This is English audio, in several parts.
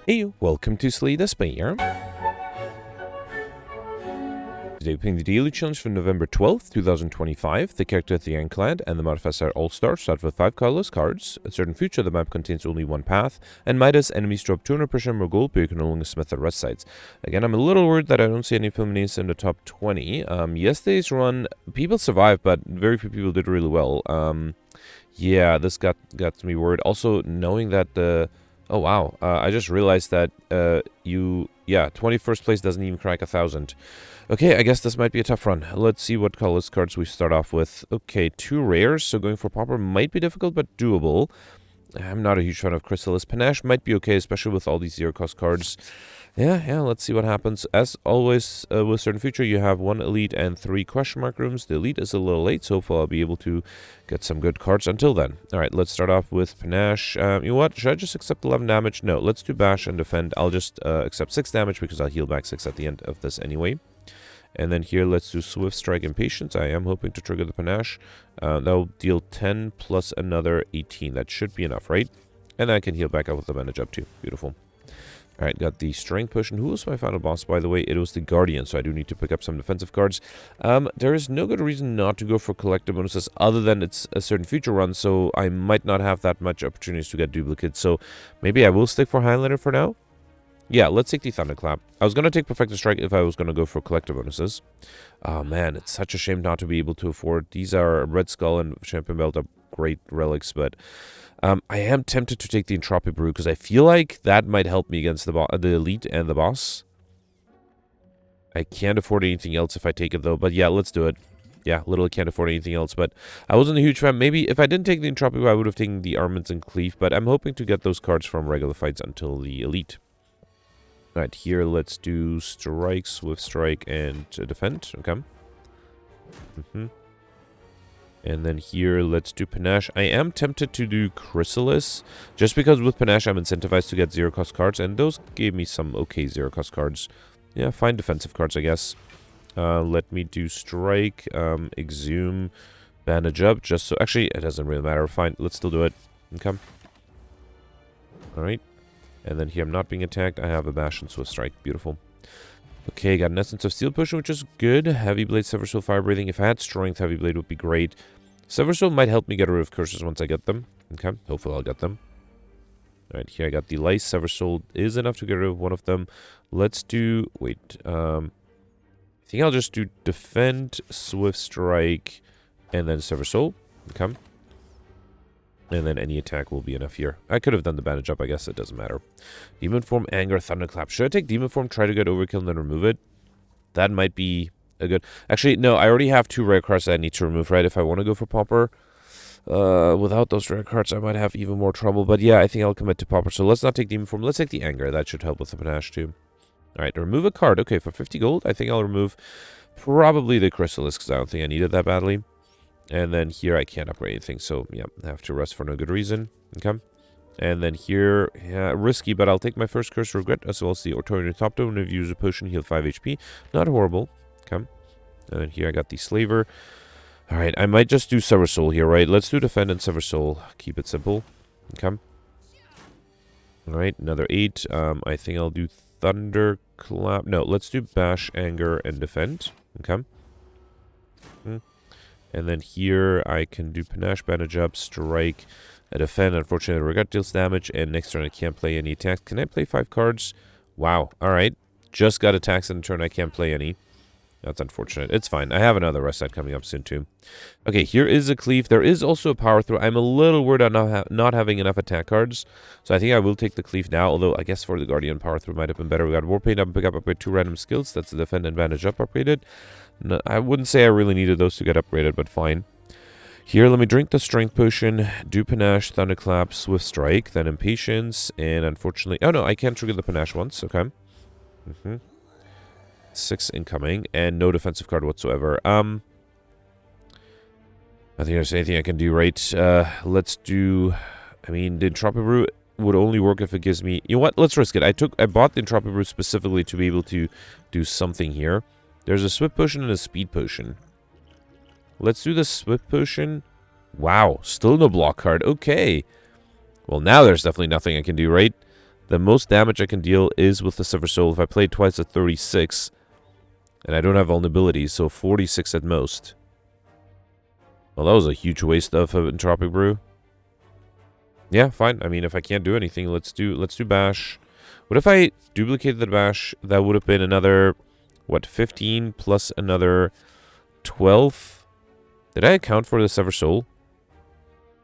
Hey, welcome to Slay the Spire. Today we're playing the daily challenge for November 12th, 2025. The character is the Ironclad, and the modifiers are All-Star, start with 5 colorless cards. A certain feature of the map contains only one path, and Midas, enemies drop 200% more gold, but you can no longer smith the rest sides. Again, I'm a little worried that I don't see any names in the top 20. Yesterday's run, people survived, but very few people did really well. Yeah, this got me worried. Also, knowing that the... Oh, wow. I just realized that 21st place doesn't even crack 1,000. Okay, I guess this might be a tough run. Let's see what colorless cards we start off with. Okay, 2 rares, so going for Pauper might be difficult, but doable. I'm not a huge fan of Crysalis. Panache might be okay, especially with all these zero-cost cards. Yeah, let's see what happens. As always, with certain feature, you have 1 elite and 3 question mark rooms. The elite is a little late, so hopefully I'll be able to get some good cards until then. Alright, let's start off with Panache. You know what? Should I just accept 11 damage? No, let's do Bash and Defend. I'll just accept 6 damage because I'll heal back 6 at the end of this anyway. And then here, let's do Swift Strike Impatience. I am hoping to trigger the Panache. That'll deal 10 plus another 18. That should be enough, right? And then I can heal back up with the Bandage Up too. Beautiful. Alright, got the Strength Potion. Who was my final boss, by the way? It was the Guardian, so I do need to pick up some defensive cards. There is no good reason not to go for collector bonuses other than it's a certain future run, so I might not have that much opportunities to get duplicates. So maybe I will stick for Highlander for now. Yeah, let's take the Thunderclap. I was going to take Perfected Strike if I was going to go for collector bonuses. Oh man, it's such a shame not to be able to afford. These are Red Skull and Champion Belt are great relics, but I am tempted to take the Entropy Brew because I feel like that might help me against the elite and the boss. I can't afford anything else if I take it though, but yeah, let's do it. Yeah, literally can't afford anything else, but I wasn't a huge fan. Maybe if I didn't take the Entropy Brew, I would have taken the Armaments and Cleave, but I'm hoping to get those cards from regular fights until the elite. Alright, here let's do Strike, Swift Strike, and Defend. Okay. And then here, let's do Panache. I am tempted to do Crysalis, just because with Panache I'm incentivized to get zero-cost cards, and those gave me some okay zero-cost cards. Yeah, fine defensive cards, I guess. Let me do Strike, Exhume, Bandage Up, just so... Actually, it doesn't really matter. Fine, let's still do it. Okay. Alright. And then here I'm not being attacked. I have a Bash and Swift Strike. Beautiful. Okay, got an Essence of Steel Potion, which is good. Heavy Blade, Sever Soul, Fire Breathing. If I had Strength, Heavy Blade would be great. Sever Soul might help me get rid of curses once I get them. Okay, hopefully I'll get them. Alright, here I got the Lice. Sever Soul is enough to get rid of one of them. Let's do... Wait, I think I'll just do Defend, Swift Strike, and then Sever Soul. Okay. And then any attack will be enough here. I could have done the Bandage Up, I guess it doesn't matter. Demon Form, Anger, Thunderclap. Should I take Demon Form, try to get Overkill, and then remove it? That might be a good... Actually, no, I already have 2 rare cards that I need to remove, right? If I want to go for Pauper. Without those rare cards, I might have even more trouble. But yeah, I think I'll commit to Pauper. So let's not take Demon Form. Let's take the Anger. That should help with the Panache too. Alright, remove a card. Okay, for 50 gold, I think I'll remove probably the Crysalis, because I don't think I need it that badly. And then here I can't upgrade anything, so yeah, I have to rest for no good reason. Okay. And then here, yeah, risky, but I'll take my first Curse Regret, as well as the Autorian Top Dome. If you use a potion, heal 5 HP. Not horrible. Okay. And then here I got the Slaver. Alright, I might just do Sever Soul here, right? Let's do Defend and Sever Soul. Keep it simple. Okay. Alright, another 8. I think I'll do Thunderclap. No, let's do Bash, Anger, and Defend. Okay. And then here I can do Panache, Bandage Up, Strike, a Defend. Unfortunately, Regret deals damage, and next turn I can't play any attacks. Can I play 5 cards? Wow. Alright. Just got attacks in turn I can't play any. That's unfortunate. It's fine. I have another rest set coming up soon too. Okay, here is a Cleave. There is also a Power Throw. I'm a little worried about not having enough attack cards, so I think I will take the Cleave now, although I guess for the Guardian, Power Throw might have been better. We got Warpaint Up and Pick Up, upgrade 2 random skills. That's the Defend and Bandage Up upgraded. No, I wouldn't say I really needed those to get upgraded, but fine. Here, let me drink the Strength Potion, do Panache, Thunderclap, Swift Strike, then Impatience, and unfortunately... Oh no, I can't trigger the Panache once, okay. 6 incoming, and no defensive card whatsoever. I think there's anything I can do, right? Let's do... I mean, the Entropy Brew would only work if it gives me... You know what? Let's risk it. I bought the Entropy Brew specifically to be able to do something here. There's a Swift Potion and a Speed Potion. Let's do the Swift Potion. Wow, still no block card. Okay. Well, now there's definitely nothing I can do, right? The most damage I can deal is with the Sever Soul. If I played twice at 36, and I don't have vulnerability, so 46 at most. Well, that was a huge waste of Entropic Brew. Yeah, fine. I mean, if I can't do anything, let's do Bash. What if I duplicated the Bash? That would have been another, what, 15 plus another 12? Did I account for the Sever Soul?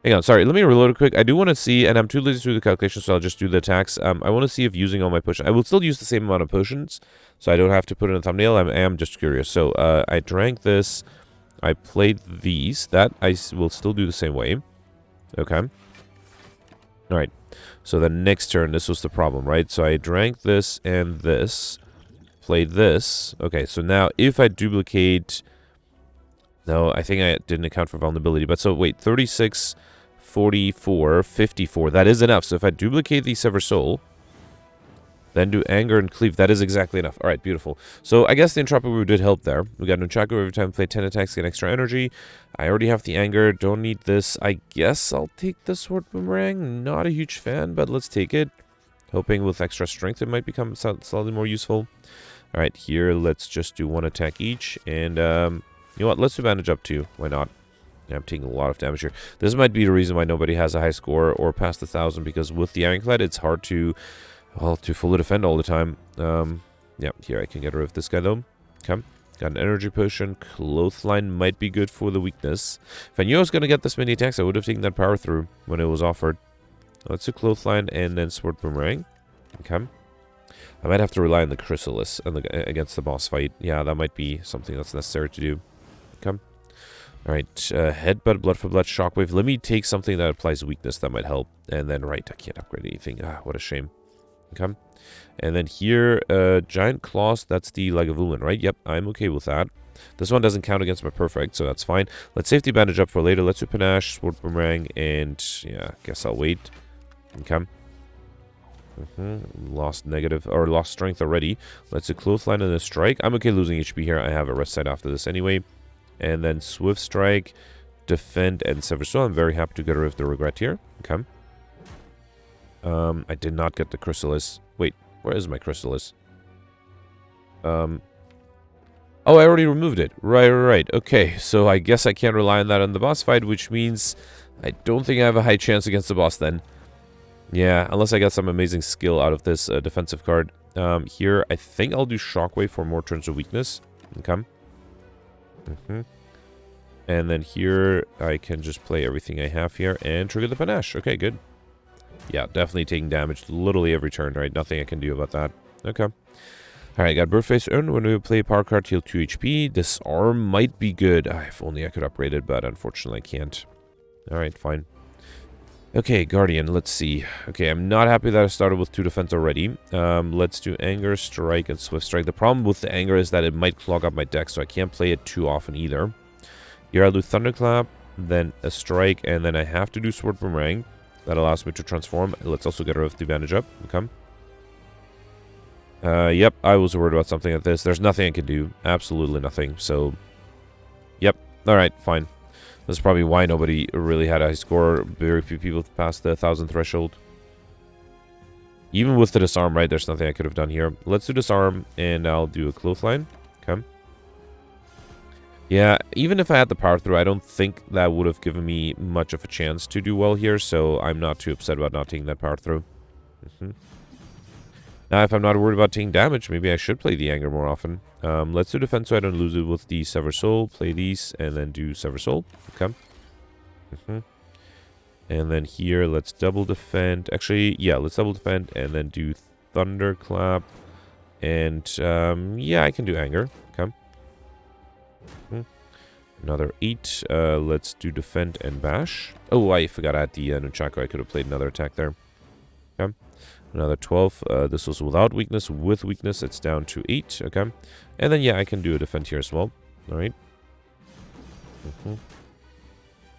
Hang on, sorry, let me reload it quick. I do want to see, and I'm too lazy to do the calculation, so I'll just do the attacks. I want to see if using all my potions... I will still use the same amount of potions, so I don't have to put in a thumbnail. I am just curious. So, I drank this. I played these. That I will still do the same way. Okay. Alright. So, the next turn, this was the problem, right? So, I drank this and this. Played this. Okay, so now, if I duplicate... No, I think I didn't account for vulnerability. But so, wait, 36... 44, 54. That is enough. So if I duplicate the Sever Soul, then do Anger and Cleave, that is exactly enough. All right, beautiful. So I guess the Entropic Brew did help there. We got Nunchaku every time we play 10 attacks, get extra energy. I already have the Anger. Don't need this. I guess I'll take the Sword Boomerang. Not a huge fan, but let's take it. Hoping with extra strength it might become slightly more useful. All right, here, let's just do one attack each. And, you know what? Let's do Bandage Up too. Why not? I'm taking a lot of damage here. This might be the reason why nobody has a high score or past 1,000, because with the Ironclad, it's hard to, well, to fully defend all the time. Yeah, here I can get rid of this guy, though. Okay. Got an energy potion. Clothesline might be good for the weakness. If I knew I was going to get this many attacks, I would have taken that power through when it was offered. Let's do Clothesline and then Sword Boomerang. Okay. I might have to rely on the Crysalis against the boss fight. Yeah, that might be something that's necessary to do. Okay. Alright, Headbutt, Blood for Blood, Shockwave. Let me take something that applies weakness. That might help. And then, right, I can't upgrade anything. Ah, what a shame. Okay. And then here, Giant Claws. That's the Lagavulin, right? Yep, I'm okay with that. This one doesn't count against my Perfect, so that's fine. Let's safety Bandage Up for later. Let's do Panache, Sword Boomerang, and, yeah, guess I'll wait. Okay. Lost negative, or lost strength already. Let's do Clothesline and a Strike. I'm okay losing HP here. I have a rest side after this anyway. And then Swift Strike, Defend, and Sever Soul. I'm very happy to get rid of the Regret here. Okay. I did not get the Crysalis. Wait, where is my Crysalis? Oh, I already removed it. Right. Okay, so I guess I can't rely on that on the boss fight, which means I don't think I have a high chance against the boss then. Yeah, unless I got some amazing skill out of this defensive card. Here, I think I'll do Shockwave for more turns of weakness. Okay. And then here, I can just play everything I have here and trigger the Panache. Okay, good. Yeah, definitely taking damage literally every turn, right? Nothing I can do about that. Okay. Alright, got Birthface Urn. When we play a power card, heal 2 HP. Disarm might be good. If only I could upgrade it, but unfortunately I can't. Alright, fine. Okay, Guardian, let's see. Okay, I'm not happy that I started with 2 defense already. Let's do Anger, Strike, and Swift Strike. The problem with the Anger is that it might clog up my deck, so I can't play it too often either. Here I'll do Thunderclap, then a Strike, and then I have to do Sword Boomerang. That allows me to transform. Let's also get rid of the Bandage Up. Okay. Yep, I was worried about something like this. There's nothing I can do. Absolutely nothing. So, yep. Alright, fine. That's probably why nobody really had a high score. Very few people passed the 1,000 threshold. Even with the Disarm, right, there's nothing I could have done here. Let's do Disarm, and I'll do a Clothesline. Okay. Yeah, even if I had the power through, I don't think that would have given me much of a chance to do well here, so I'm not too upset about not taking that power through. Now, if I'm not worried about taking damage, maybe I should play the Anger more often. Let's do Defense so I don't lose it with the Sever Soul. Play these, and then do Sever Soul. Okay. And then here, let's double defend. Actually, yeah, let's double defend, and then do Thunderclap. And, yeah, I can do Anger. Okay. Another 8. Let's do Defend and Bash. Oh, I forgot I had the Nunchaku. I could have played another attack there. Okay. Another 12. This was without weakness. With weakness, it's down to 8. Okay. And then, yeah, I can do a defend here as well. Alright.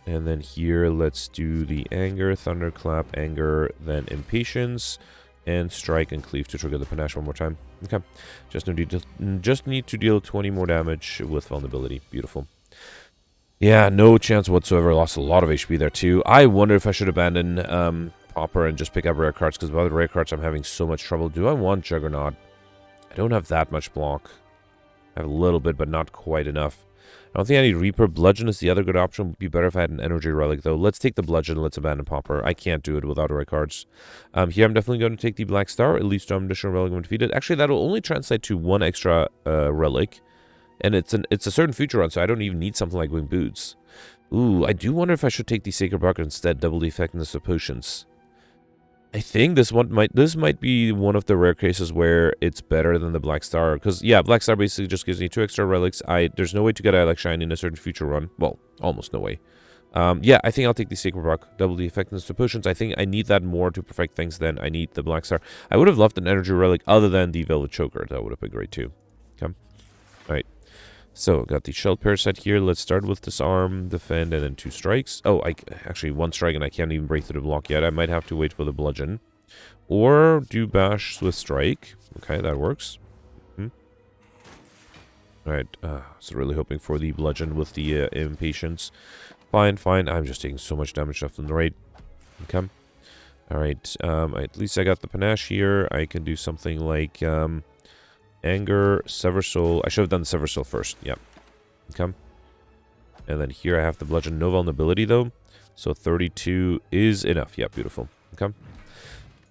And then here, let's do the Anger, Thunderclap, Anger, then Impatience, and Strike and Cleave to trigger the Panache one more time. Okay. Just need to deal 20 more damage with vulnerability. Beautiful. Yeah, no chance whatsoever. Lost a lot of HP there, too. I wonder if I should abandon Pauper and just pick up rare cards, because without rare cards I'm having so much trouble. Do I want Juggernaut? I don't have that much block. I have a little bit, but not quite enough. I don't think I need Reaper. Bludgeon is the other good option. Would be better if I had an Energy Relic, though. Let's take the Bludgeon. Let's abandon Pauper. I can't do it without rare cards. Here I'm definitely going to take the Black Star. At least I'm additional relic when defeated. Actually, that'll only translate to one extra relic. And it's a certain future run, so I don't even need something like Winged Boots. Ooh, I do wonder if I should take the Sacred Bucket instead. Double the effectiveness of potions. I think this might be one of the rare cases where it's better than the Black Star. Because, yeah, Black Star basically just gives me 2 extra relics. There's no way to get Eye Like Shine in a certain future run. Well, almost no way. Yeah, I think I'll take the Sacred Rock. Double the effectiveness to potions. I think I need that more to perfect things than I need the Black Star. I would have loved an Energy Relic other than the Velvet Choker. That would have been great too. Okay. Alright. So, got the Shell Parasite here. Let's start with Disarm, Defend, and then 2 strikes. Oh, actually 1 strike and I can't even break through the block yet. I might have to wait for the Bludgeon. Or do Bash with Strike. Okay, that works. Alright, so really hoping for the Bludgeon with the Impatience. Fine. I'm just taking so much damage left on the right. Okay. Alright, at least I got the Panache here. I can do something like... Anger, Sever Soul. I should have done the Sever Soul first. Yep. Okay. And then here I have the Bludgeon. No vulnerability, though. So 32 is enough. Yeah, beautiful. Okay.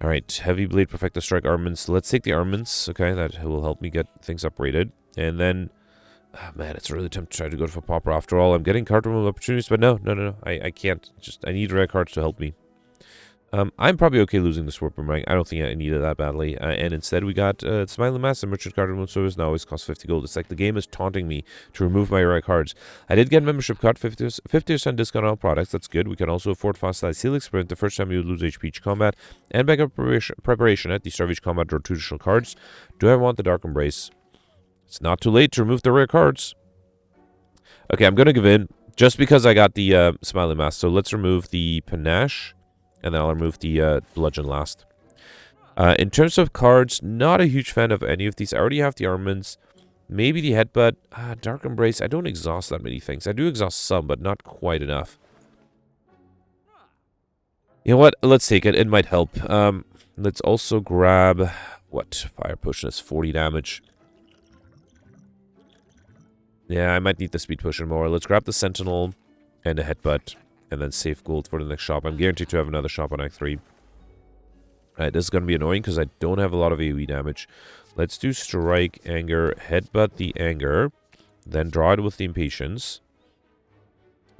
Alright. Heavy Blade, Perfect the Strike, Armaments. Let's take the Armaments. Okay, that will help me get things uprated. And then... man, it's really tempting to try to go for Pauper after all. I'm getting card removal opportunities, but no. I can't. I need rare cards to help me. I'm probably okay losing the Sword Boomerang. I don't think I need it that badly. And instead we got Smiling Mass and Merchant Card Removal Service now always costs 50 gold. It's like the game is taunting me to remove my rare cards. I did get a membership card, 50% discount on all products. That's good. We can also afford Fast Light Seal Experiment the first time you lose HP each combat. And backup preparation at the start of each combat, draw 2 additional cards. Do I want the Dark Embrace? It's not too late to remove the rare cards. Okay, I'm going to give in. Just because I got the Smiling Mask. So let's remove the Panache. And then I'll remove the Bludgeon last. In terms of cards, not a huge fan of any of these. I already have the Armaments. Maybe the Headbutt. Dark Embrace. I don't exhaust that many things. I do exhaust some, but not quite enough. You know what? Let's take it. It might help. Let's also grab... what? Fire Potion is 40 damage. Yeah, I might need the Speed Potion more. Let's grab the Sentinel and a Headbutt. And then save gold for the next shop. I'm guaranteed to have another shop on Act 3. Alright, this is going to be annoying because I don't have a lot of AoE damage. Let's do Strike, Anger, Headbutt the Anger. Then draw it with the Impatience.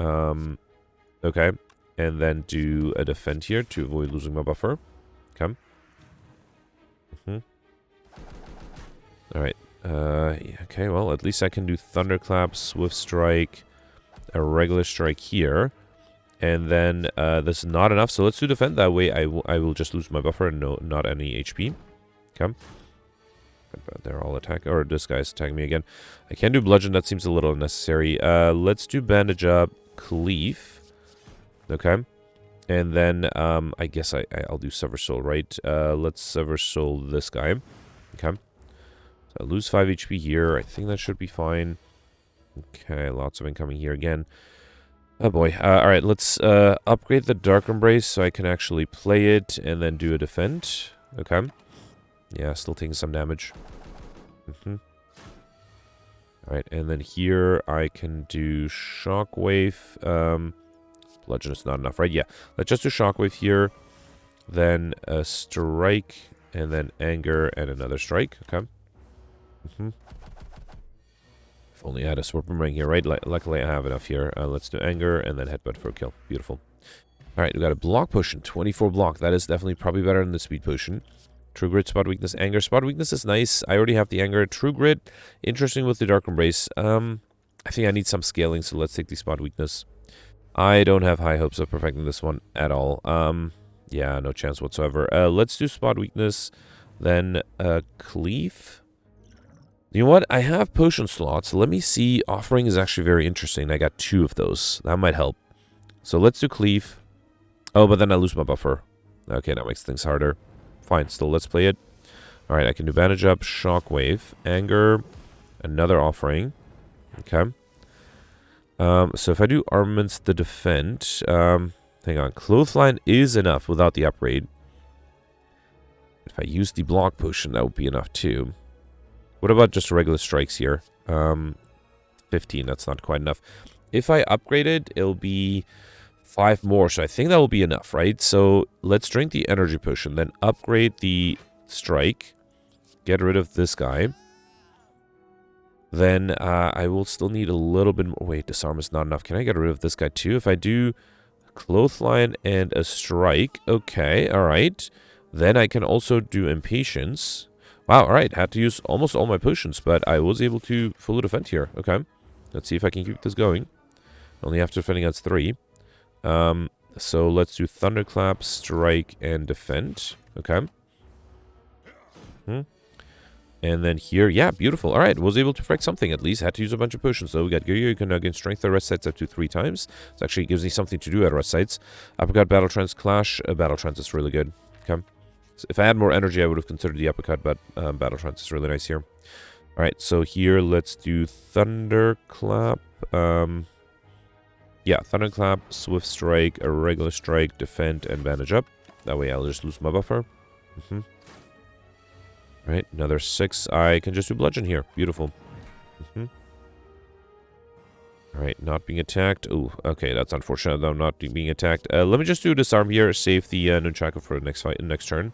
Okay. And then do a Defend here to avoid losing my buffer. Okay. Alright. Okay, well, at least I can do Thunderclap, Swift Strike, a regular Strike here. And then this is not enough, so let's do Defend. That way I will just lose my buffer and not any HP. Okay. They're all attacking, or this guy's attacking me again. I can do Bludgeon, that seems a little unnecessary. Let's do Bandage Up, Cleave. Okay. And then I guess I'll do Sever Soul, right? Let's Sever Soul this guy. Okay. So I lose 5 HP here. I think that should be fine. Okay, lots of incoming here again. Oh boy. Alright, let's upgrade the Dark Embrace so I can actually play it and then do a Defend. Okay. Yeah, still taking some damage. Alright, and then here I can do Shockwave. Bludgeon is not enough, right? Yeah. Let's just do Shockwave here. Then a Strike, and then Anger, and another Strike. Okay. If only I had a Sword Boomerang here, right? Luckily I have enough here. Let's do Anger, and then Headbutt for a kill. Beautiful. Alright, we got a Block Potion. 24 block. That is definitely probably better than the Speed Potion. True Grit, Spot Weakness, Anger. Spot Weakness is nice. I already have the Anger. True Grit, interesting with the Dark Embrace. I think I need some scaling, so let's take the Spot Weakness. I don't have high hopes of perfecting this one at all. Yeah, no chance whatsoever. Let's do Spot Weakness, then Cleave. You know what? I have potion slots. Let me see. Offering is actually very interesting. I got 2 of those. That might help. So let's do Cleave. Oh, but then I lose my buffer. Okay, that makes things harder. Fine, still let's play it. Alright, I can do Bandage Up, Shockwave, Anger, another Offering. Okay. So if I do Armaments, the Defend, Hang on. Clothesline is enough without the upgrade. If I use the block potion, that would be enough too. What about just regular strikes here? 15, that's not quite enough. If I upgrade it, it'll be 5 more, so I think that will be enough, right? So let's drink the energy potion, then upgrade the strike. Get rid of this guy. Then I will still need a little bit more. Wait, disarm is not enough. Can I get rid of this guy too? If I do clothesline and a strike. Okay, alright. Then I can also do impatience. Wow, alright. Had to use almost all my potions, but I was able to fully defend here. Okay. Let's see if I can keep this going. Only have to defend against 3. So let's do Thunderclap, Strike, and Defend. Okay. And then here, yeah, beautiful. Alright, was able to frag something at least. Had to use a bunch of potions. So we got Gyrio, you can now gain strength at rest sites up to 3 times. It actually gives me something to do at rest sites. Uppercut, Battle Trance, Clash. Battle Trance is really good. Okay. So if I had more energy, I would have considered the uppercut, but Battle Trance is really nice here. Alright, so here, let's do Thunderclap. Yeah, Thunderclap, Swift Strike, a regular strike, Defend, and Bandage Up. That way I'll just lose my buffer. Right, another 6. I can just do Bludgeon here. Beautiful. Alright, not being attacked. Ooh, okay, that's unfortunate though, not being attacked. Let me just do Disarm here, save the Nunchaku for the next turn.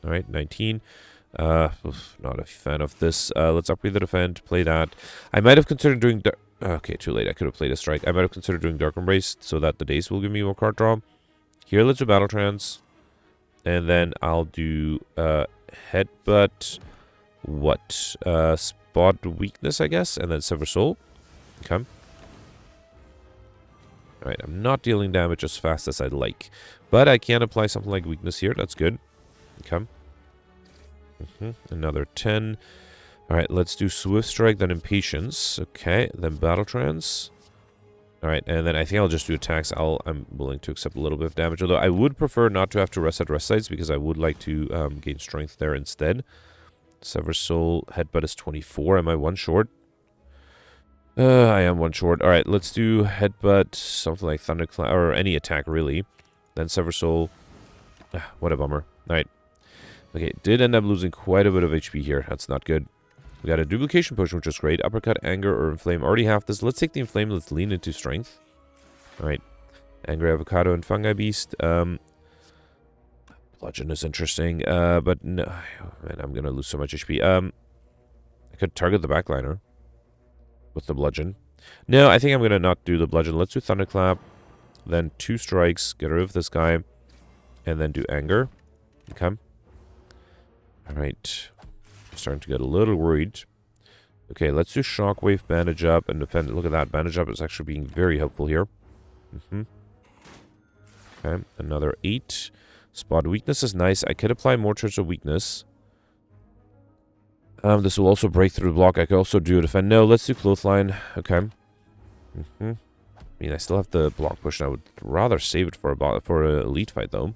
Alright, 19. Not a fan of this. Let's upgrade the Defend, play that. I might have considered doing... Okay, too late. I could have played a Strike. I might have considered doing Dark Embrace so that the days will give me more card draw. Here, let's do Battle Trance. And then I'll do Headbutt. What? Spot Weakness, I guess. And then Sever Soul. Okay. Alright, I'm not dealing damage as fast as I'd like. But I can apply something like Weakness here. That's good. Okay. Another 10. Alright, let's do Swift Strike, then Impatience. Okay, then Battle Trance. Alright, and then I think I'll just do attacks. I'm willing to accept a little bit of damage, although I would prefer not to have to rest at rest sites because I would like to gain strength there instead. Sever Soul, Headbutt is 24. Am I 1 short? I am 1 short. Alright, let's do Headbutt, something like Thunderclap, or any attack really. Then Sever Soul. What a bummer. Alright. Okay, did end up losing quite a bit of HP here. That's not good. We got a Duplication Potion, which is great. Uppercut, Anger, or Inflame. Already have this. Let's take the Inflame. Let's lean into Strength. Alright. Angry Avocado and Fungi Beast. Bludgeon is interesting. But no. Oh, man, I'm going to lose so much HP. I could target the backliner with the Bludgeon. No, I think I'm going to not do the Bludgeon. Let's do Thunderclap. Then 2 strikes. Get rid of this guy. And then do Anger. Okay. Alright. Starting to get a little worried. Okay, let's do Shockwave, Bandage Up, and Defend. Look at that. Bandage Up is actually being very helpful here. Okay, another 8. Spot Weakness is nice. I could apply more turns of Weakness. This will also break through the block. I could also do Defend. No, let's do Clothesline. Okay. I mean, I still have the block push. I would rather save it for an elite fight, though.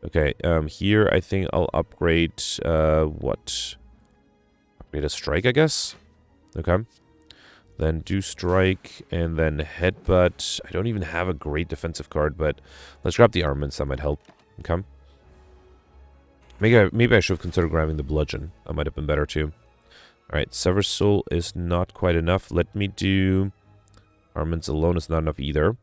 Okay, here I think I'll upgrade, what? Upgrade a Strike, I guess? Okay. Then do Strike, and then Headbutt. I don't even have a great defensive card, but let's grab the Armaments. That might help. Okay. Maybe I should have considered grabbing the Bludgeon. That might have been better, too. Alright, Sever Soul is not quite enough. Let me do... Armaments alone is not enough either.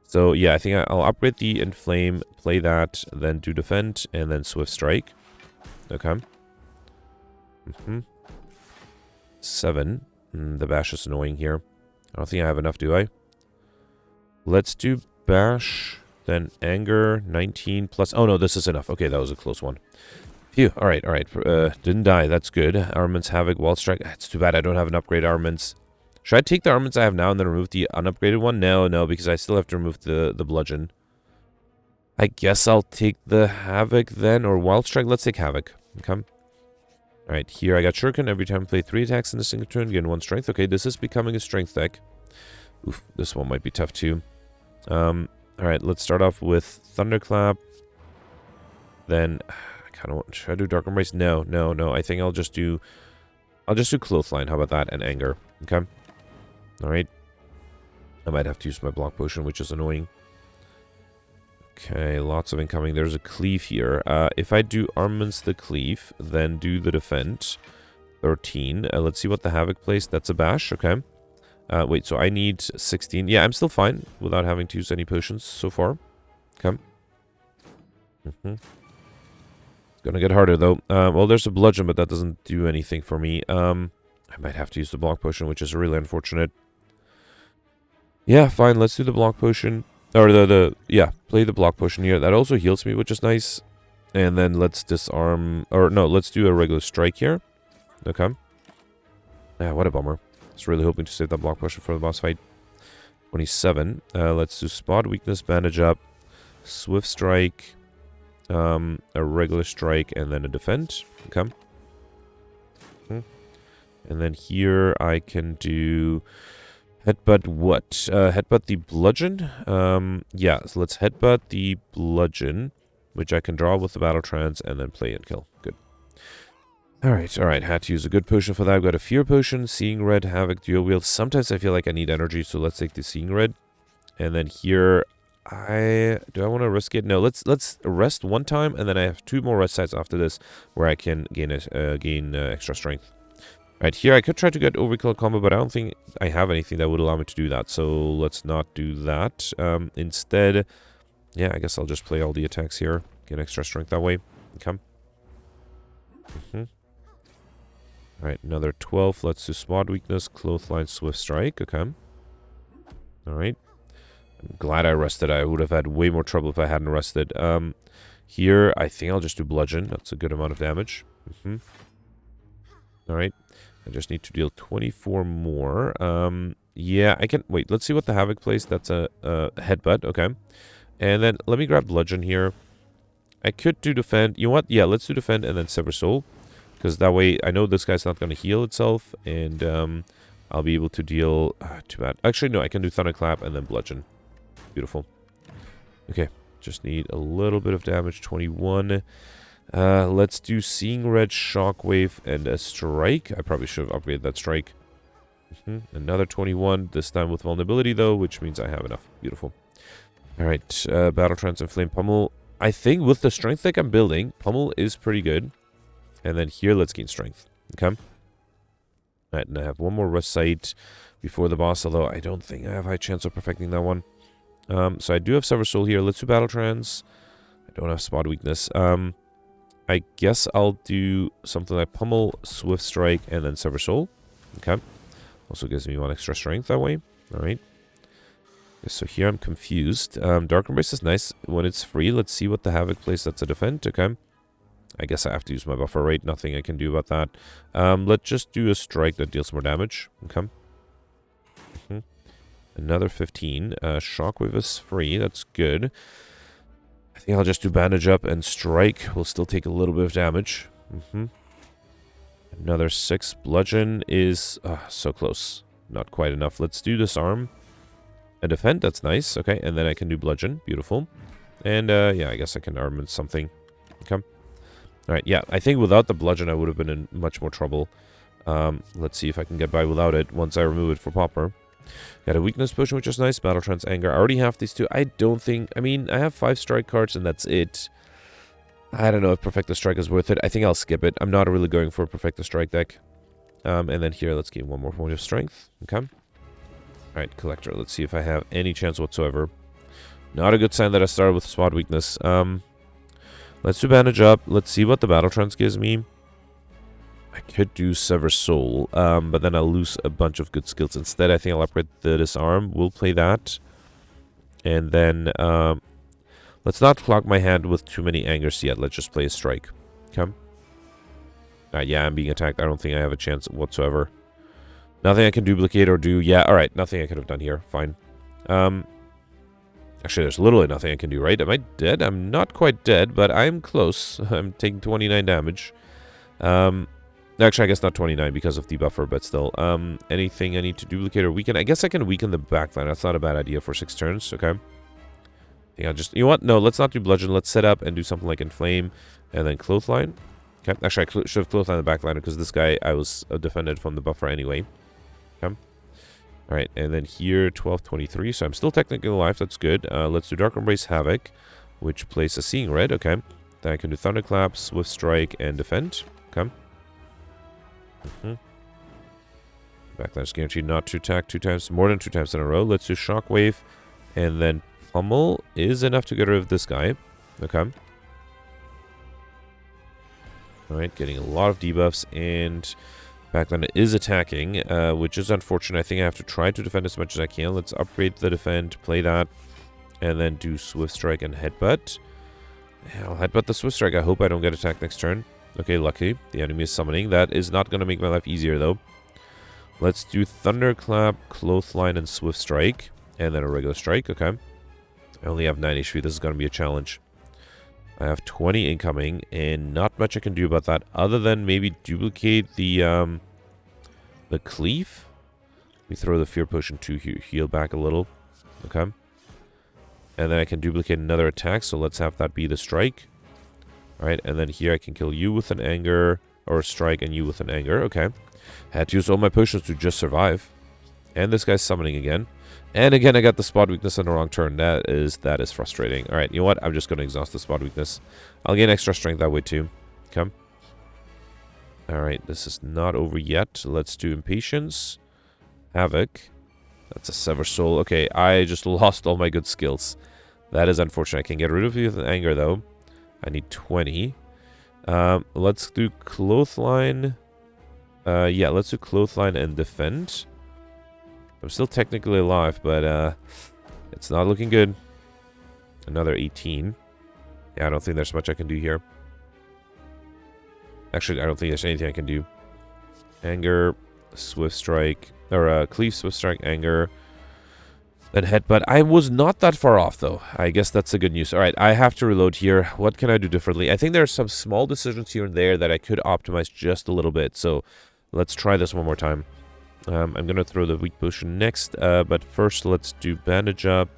So, yeah, I think I'll upgrade the Inflame, play that, then do Defend, and then Swift Strike. Okay. 7. The Bash is annoying here. I don't think I have enough, do I? Let's do Bash, then Anger, 19 plus... Oh, no, this is enough. Okay, that was a close one. Phew, alright. Didn't die, that's good. Armaments, Havoc, Wall Strike. It's too bad I don't have an upgrade Armaments. Should I take the Armaments I have now and then remove the unupgraded one? No, because I still have to remove the Bludgeon. I guess I'll take the Havoc then, or Wild Strike. Let's take Havoc. Okay. Alright, here I got Shuriken. Every time I play 3 attacks in a single turn, gain 1 strength. Okay, this is becoming a strength deck. Oof, this one might be tough too. Alright, let's start off with Thunderclap. Then, I kind of want... Should I do Dark Embrace? No. I think I'll just do Clothesline. How about that? And Anger. Okay. Alright. I might have to use my block potion, which is annoying. Okay, lots of incoming. There's a cleave here. If I do armaments the cleave, then do the defend. 13. Let's see what the Havoc plays. That's a bash. Okay. Wait, so I need 16. Yeah, I'm still fine without having to use any potions so far. Okay. It's gonna get harder, though. Well, there's a bludgeon, but that doesn't do anything for me. I might have to use the block potion, which is really unfortunate. Yeah, fine. Let's do the block potion. Or yeah, play the block potion here. That also heals me, which is nice. And then let's disarm... Or, no, let's do a regular strike here. Okay. Yeah, what a bummer. I was really hoping to save that block potion for the boss fight. 27. Let's do spot weakness, bandage up, swift strike, a regular strike, and then a defend. Okay. And then here I can do... Headbutt what? Headbutt the bludgeon? Yeah, so let's headbutt the bludgeon, which I can draw with the battle trance and then play and kill. Good. Alright, had to use a good potion for that. I've got a fear potion, seeing red, havoc, dual wield. Sometimes I feel like I need energy, so let's take the seeing red. And then here, do I want to risk it? No, let's rest one time, and then I have 2 more rest sites after this, where I can gain extra strength. Alright, here I could try to get overkill combo, but I don't think I have anything that would allow me to do that. So let's not do that. Instead, yeah, I guess I'll just play all the attacks here. Get extra strength that way. Okay. Alright, another 12. Let's do spot weakness, clothesline, swift strike. Okay. Alright. I'm glad I rested. I would have had way more trouble if I hadn't rested. Here, I think I'll just do bludgeon. That's a good amount of damage. Alright. I just need to deal 24 more. Yeah, I can... Wait, let's see what the Havoc plays. That's a headbutt. Okay. And then let me grab bludgeon here. I could do defend. You know what? Yeah, let's do defend and then sever soul. Because that way, I know this guy's not going to heal itself. And I'll be able to deal... too bad. Actually, no, I can do thunderclap and then bludgeon. Beautiful. Okay. Just need a little bit of damage. 21. Let's do seeing red, shockwave, and a strike. I probably should have upgraded that strike. Another 21, this time with vulnerability though, which means I have enough. Beautiful. Alright, battle trance and flame pummel. I think with the strength deck I'm building, pummel is pretty good. And then here, let's gain strength. Okay. Alright, and I have one more rest site before the boss, although I don't think I have a high chance of perfecting that one. So I do have sever soul here. Let's do battle trance. I don't have spot weakness. I guess I'll do something like pummel, swift strike, and then sever soul. Okay. Also gives me 1 extra strength that way. Alright. Okay, so here I'm confused. Dark Embrace is nice when it's free. Let's see what the Havoc plays. That's a defend. Okay. I guess I have to use my buffer rate. Nothing I can do about that. Let's just do a strike that deals more damage. Okay. Another 15. Shockwave is free. That's good. I think I'll just do Bandage Up and Strike. We'll still take a little bit of damage. Another 6. Bludgeon is so close. Not quite enough. Let's do Disarm. A Defend. That's nice. Okay, and then I can do Bludgeon. Beautiful. And, yeah, I guess I can armament something. Okay. Alright, yeah. I think without the Bludgeon, I would have been in much more trouble. Let's see if I can get by without it once I remove it for Popper. Got a weakness potion, which is nice. Battle Trance Anger. I already have these 2. I don't think... I mean, I have 5 strike cards, and that's it. I don't know if Perfect the Strike is worth it. I think I'll skip it. I'm not really going for a Perfect the Strike deck. And then here, let's gain 1 more point of strength. Okay. Alright, Collector. Let's see if I have any chance whatsoever. Not a good sign that I started with spot weakness. Let's do Bandage Up. Let's see what the Battle Trance gives me. I could do Sever Soul, but then I'll lose a bunch of good skills. Instead, I think I'll upgrade the Disarm. We'll play that. And then, let's not clog my hand with too many angers yet. Let's just play a Strike. Okay. Yeah, I'm being attacked. I don't think I have a chance whatsoever. Nothing I can duplicate or do. Yeah, alright. Nothing I could have done here. Fine. Actually, there's literally nothing I can do, right? Am I dead? I'm not quite dead, but I'm close. I'm taking 29 damage. Actually, I guess not 29 because of the buffer, but still. Anything I need to duplicate or weaken? I guess I can weaken the backline. That's not a bad idea for 6 turns, okay? I think I'll just... You know what? No, let's not do Bludgeon. Let's set up and do something like Inflame and then Clothesline. Okay. Actually, I should have Clothesline the backliner because this guy, I was defended from the buffer anyway. Okay. Alright, and then here, 12, 23. So I'm still technically alive. That's good. Let's do Dark Embrace Havoc. which plays a Seeing Red. Okay. Then I can do Thunderclap, Swift Strike, and Defend. Okay. Backlash is guaranteed not to attack more than 2 times in a row. Let's do Shockwave, and then Pummel is enough to get rid of this guy. Okay. Alright, getting a lot of debuffs, and Backland is attacking, which is unfortunate. I think I have to try to defend as much as I can. Let's upgrade the defend, play that, and then do Swift Strike and Headbutt. Yeah, I'll Headbutt the Swift Strike. I hope I don't get attacked next turn. Okay, lucky. The enemy is summoning. That is not going to make my life easier, though. Let's do Thunderclap, Clothesline, and Swift Strike, and then a regular strike. Okay. I only have 9 HP. This is going to be a challenge. I have 20 incoming, and not much I can do about that, other than maybe duplicate the cleave. We throw the Fear Potion to heal back a little. Okay. And then I can duplicate another attack, so let's have that be the strike. Alright, and then here I can kill you with an anger, or strike, and you with an anger. Okay. Had to use all my potions to just survive. And this guy's summoning again. And again, I got the spot weakness on the wrong turn. That is frustrating. Alright, you know what? I'm just going to exhaust the spot weakness. I'll gain extra strength that way too. Okay. Alright, this is not over yet. Let's do Impatience. Havoc. That's a Sever Soul. Okay, I just lost all my good skills. That is unfortunate. I can get rid of you with anger, though. I need 20. Let's do Clothesline. Yeah, let's do Clothesline and Defend. I'm still technically alive, but it's not looking good. Another 18. Yeah, I don't think there's much I can do here. Actually, I don't think there's anything I can do. Anger, Swift Strike, or Cleave, Swift Strike, Anger, then Headbutt. I was not that far off, though. I guess that's the good news. Alright, I have to reload here. What can I do differently? I think there are some small decisions here and there that I could optimize just a little bit. So, let's try this one more time. I'm going to throw the Weak Potion next, but first let's do Bandage Up,